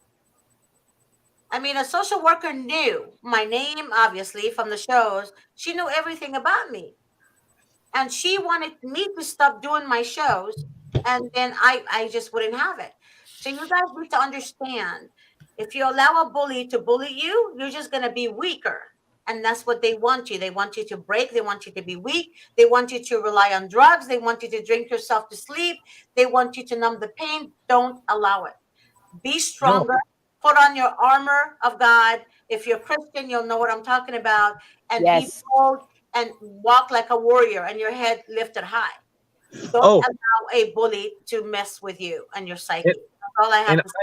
I mean, a social worker knew my name, obviously, from the shows. She knew everything about me. And she wanted me to stop doing my shows. And then I just wouldn't have it. So you guys need to understand, if you allow a bully to bully you, you're just going to be weaker. And that's what they want you. They want you to break. They want you to be weak. They want you to rely on drugs. They want you to drink yourself to sleep. They want you to numb the pain. Don't allow it. Be No. stronger. Put on your armor of God. If you're Christian, you'll know what I'm talking about. And be Yes. bold and walk like a warrior and your head lifted high. Don't Oh, allow a bully to mess with you and your psyche. and, That's all I have and to say.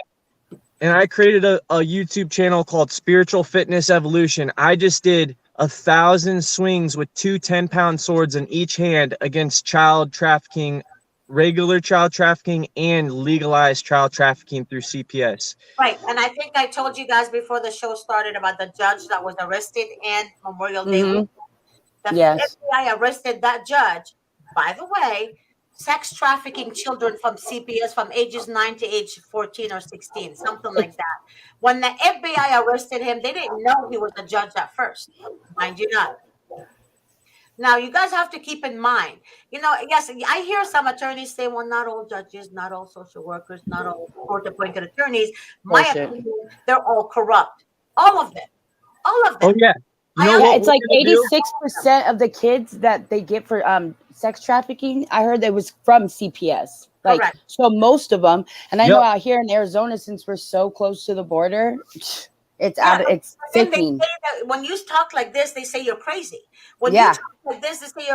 I created a YouTube channel called Spiritual Fitness Evolution. I just did 1,000 swings with 2 10-pound swords in each hand against child trafficking, regular child trafficking, and legalized child trafficking through CPS. Right. And I think I told you guys before the show started about the judge that was arrested in Memorial Day. Mhm. The Yes. FBI arrested that judge. By the way, sex trafficking children from CPS from ages 9 to age 14 or 16, something like that. When the FBI arrested him, they didn't know he was a judge at first. Mind you not. Now, you guys have to keep in mind, yes, I hear some attorneys say, well, not all judges, not all social workers, not all court-appointed attorneys. My Bullshit. opinion, they're all corrupt. All of them. All of them. Oh, yeah. You know I- what Yeah, it's we're like gonna do? 86% of the kids that they get for sex trafficking. I heard that was from CPS. Like, Correct. so most of them, and I know Yep. out here in Arizona, since we're so close to the border, it's Yeah, it's but then they sickening. say that when you talk like this, they say you're crazy. When you Yeah. talk like this, they say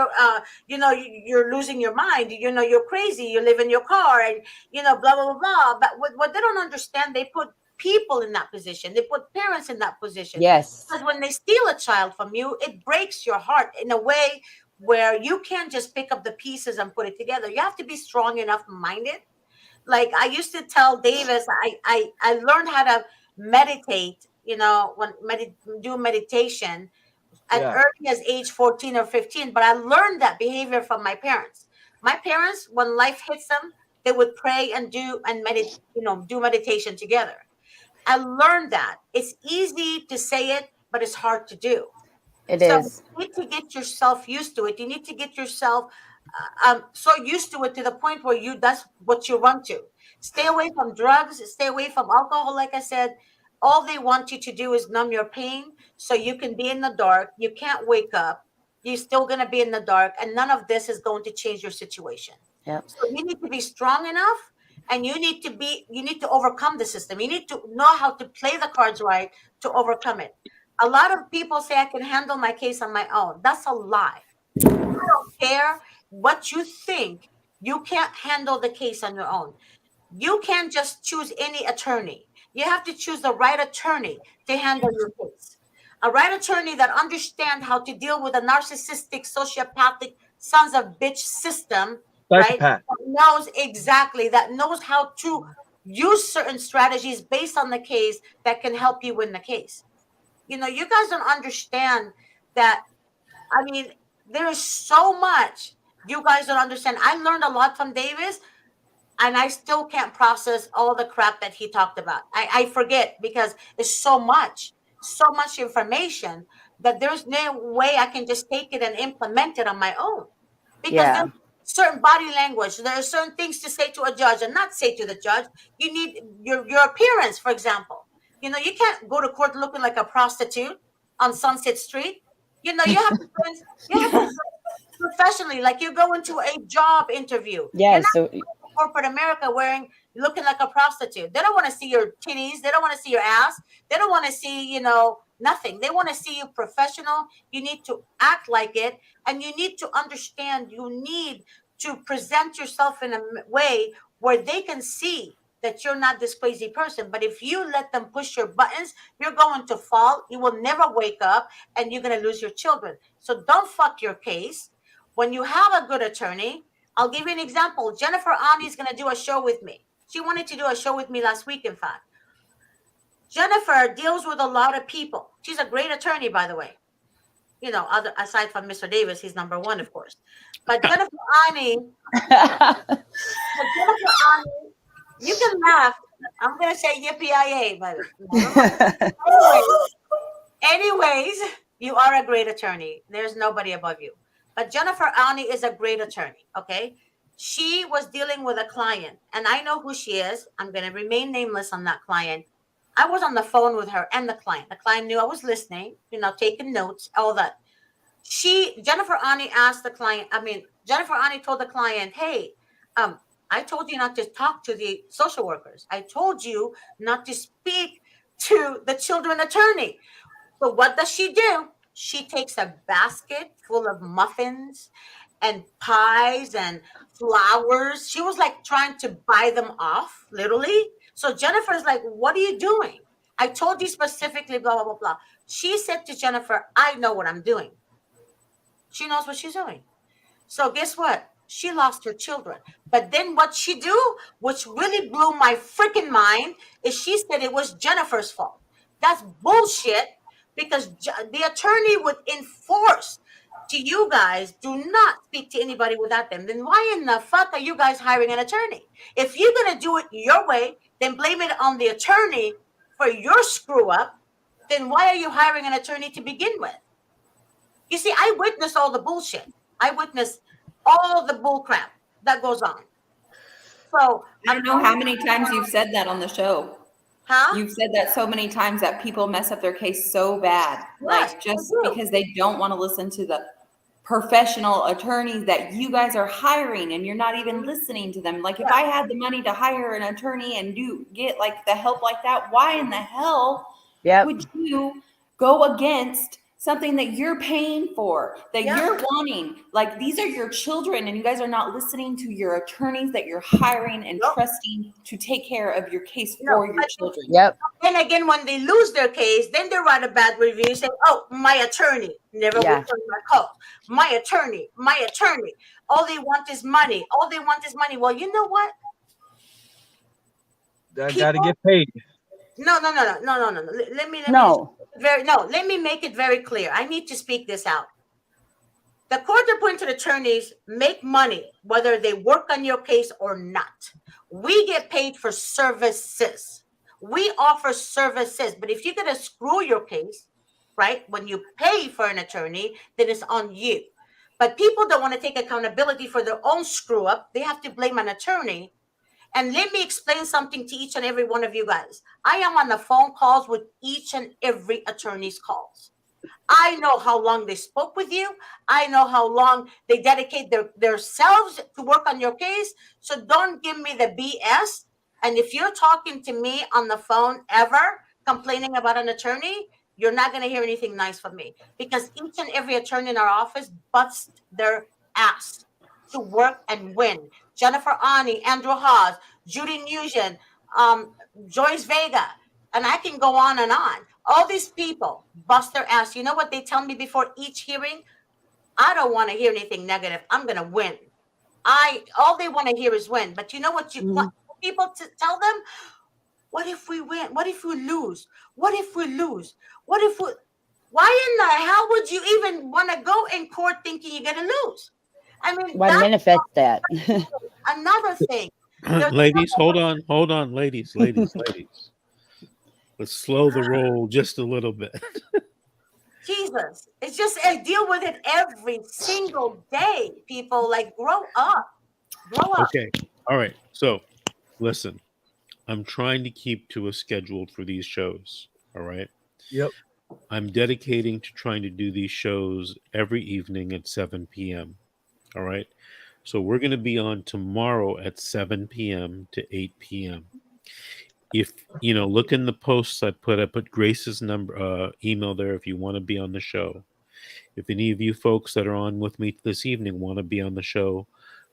you're losing your mind. You're crazy. You live in your car, and blah blah blah blah. But what they don't understand, they put people in that position. They put parents in that position. Yes. Because when they steal a child from you, it breaks your heart in a way where you can't just pick up the pieces and put it together. You have to be strong enough minded. Like I used to tell Davis, I learned how to meditate, do meditation as Yeah. early as age 14 or 15, but I learned that behavior from my parents. My parents, when life hits them, they would pray and do meditation together. I learned that it's easy to say it, but it's hard to do. It So is. you need to get yourself used to it. You need to get yourself so used to it to the point where that's what you run to. Stay away from drugs. Stay away from alcohol. Like I said, all they want you to do is numb your pain so you can be in the dark. You can't wake up. You're still going to be in the dark. And none of this is going to change your situation. Yep. So you need to be strong enough and you need to overcome the system. You need to know how to play the cards right to overcome it. A lot of people say I can handle my case on my own. That's a lie. I don't care what you think. You can't handle the case on your own. You can't just choose any attorney. You have to choose the right attorney to handle your case. A right attorney that understands how to deal with a narcissistic, sociopathic, sons of bitch system, right? Psychopath. That knows how to use certain strategies based on the case that can help you win the case. You guys don't understand that. I mean, there is so much you guys don't understand. I learned a lot from Davis, and I still can't process all the crap that he talked about. I forget because it's so much information that there's no way I can just take it and implement it on my own. Because Yeah. there's certain body language. There are certain things to say to a judge and not say to the judge. You need your appearance, for example. You can't go to court looking like a prostitute on Sunset Street. You have to dress professionally, like you go into a job interview. Yes. You're not So corporate America looking like a prostitute. They don't want to see your titties. They don't want to see your ass. They don't want to see, nothing. They want to see you professional. You need to act like it. And you need to understand you need to present yourself in a way where they can see that you're not this crazy person. But if you let them push your buttons, you're going to fall. You will never wake up and you're going to lose your children. So don't fuck your case. When you have a good attorney, I'll give you an example. Jennifer Ani is going to do a show with me. She wanted to do a show with me last week, in fact. Jennifer deals with a lot of people. She's a great attorney, by the way. Aside from Mr. Davis, he's number one, of course. But Jennifer Ani, you can laugh. I'm gonna say yippee but never mind. Anyways, you are a great attorney. There's nobody above you. But Jennifer Auni is a great attorney. Okay, she was dealing with a client, and I know who she is. I'm gonna remain nameless on that client. I was on the phone with her and the client. The client knew I was listening, taking notes, all that. Jennifer Ani asked the client, Jennifer Ani told the client, hey, I told you not to talk to the social workers. I told you not to speak to the children attorney. So what does she do? She takes a basket full of muffins and pies and flowers. She was like trying to buy them off, literally. So Jennifer's like, what are you doing? I told you specifically, blah, blah, blah, blah. She said to Jennifer, I know what I'm doing. She knows what she's doing. So guess what? She lost her children. But then what she do, which really blew my freaking mind, is she said it was Jennifer's fault. That's bullshit, because the attorney would enforce to you guys, do not speak to anybody without them. Then why in the fuck are you guys hiring an attorney? If you're going to do it your way, then blame it on the attorney for your screw up. Then why are you hiring an attorney to begin with? You see, I witnessed all the bullshit. I witnessed all the bull crap that goes on. So I don't know how many times you've said that on the show. Huh? You've said that so many times that people mess up their case so bad. Yes, Like just I do. because they don't want to listen to the professional attorneys that you guys are hiring, and you're not even listening to them. Like if I had the money to hire an attorney and get like the help like that, why in the hell would you go against something that you're paying for, that you're wanting? Like these are your children, and you guys are not listening to your attorneys that you're hiring and trusting to take care of your case for your children. And again, when they lose their case, then they write a bad review saying, oh, my attorney never returned my call. My attorney. All they want is money. Well, you know what? I gotta get paid. No. Let me make it very clear. I need to speak this out. The court-appointed attorneys make money whether they work on your case or not. We get paid for services. We offer services, but if you're going to screw your case, right, when you pay for an attorney, then it's on you. But people don't want to take accountability for their own screw up. They have to blame an attorney. And let me explain something to each and every one of you guys. I am on the phone calls with each and every attorney's calls. I know how long they spoke with you. I know how long they dedicate themselves to work on your case. So don't give me the BS. And if you're talking to me on the phone ever complaining about an attorney, you're not going to hear anything nice from me, because each and every attorney in our office busts their ass to work and win. Jennifer Ani, Andrew Haas, Judy Nugent, Joyce Vega, and I can go on and on. All these people bust their ass. You know what they tell me before each hearing? I don't want to hear anything negative. I'm going to win. All they want to hear is win. But you know what people tell them? What if we win? What if we lose? What if we lose? Why in the hell would you even want to go in court thinking you're going to lose? I mean, why manifest that? Another thing. Ladies, hold on, ladies. Let's slow the roll just a little bit. Jesus, it's just, I deal with it every single day. People, like, grow up. Okay, all right. So, listen, I'm trying to keep to a schedule for these shows. All right. Yep. I'm dedicating to trying to do these shows every evening at 7 p.m. All right. So we're going to be on tomorrow at 7 p.m. to 8 p.m. If look in the posts I put Grace's number, email there if you want to be on the show. If any of you folks that are on with me this evening want to be on the show,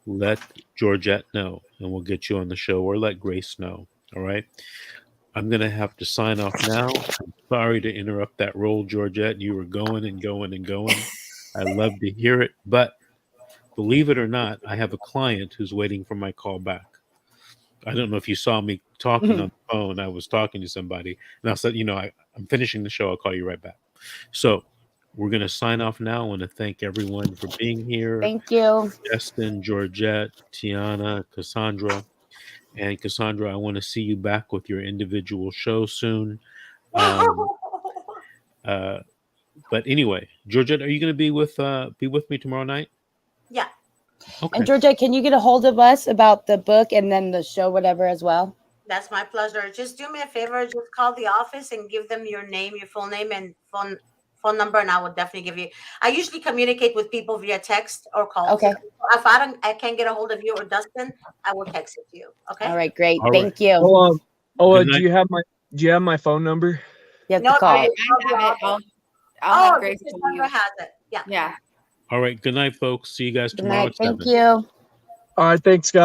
let Georgette know and we'll get you on the show, or let Grace know. All right. I'm going to have to sign off now. I'm sorry to interrupt that roll, Georgette. You were going and going and going. I love to hear it, but believe it or not, I have a client who's waiting for my call back. I don't know if you saw me talking on the phone. I was talking to somebody, and I said, I'm finishing the show. I'll call you right back. So we're going to sign off now. I want to thank everyone for being here. Thank you. Justin, Georgette, Tiana, Cassandra. And Cassandra, I want to see you back with your individual show soon. Um, but anyway, Georgette, are you going to be with me tomorrow night? Yeah. Okay. And Georgette, can you get a hold of us about the book and then the show, whatever, as well? That's my pleasure. Just do me a favor. Just call the office and give them your name, your full name, and phone number, and I will definitely give you. I usually communicate with people via text or call. Okay. If I can't get a hold of you or Dustin, I will text it to you. Okay. All right, great. All Thank you. Good Do you have my phone number? You have No, to call. I have it. I'll have Grace call you. Cassandra has it. Yeah. Yeah. All right. Good night, folks. See you guys Good tomorrow night. at 7. Thank you. All right, thanks, guys.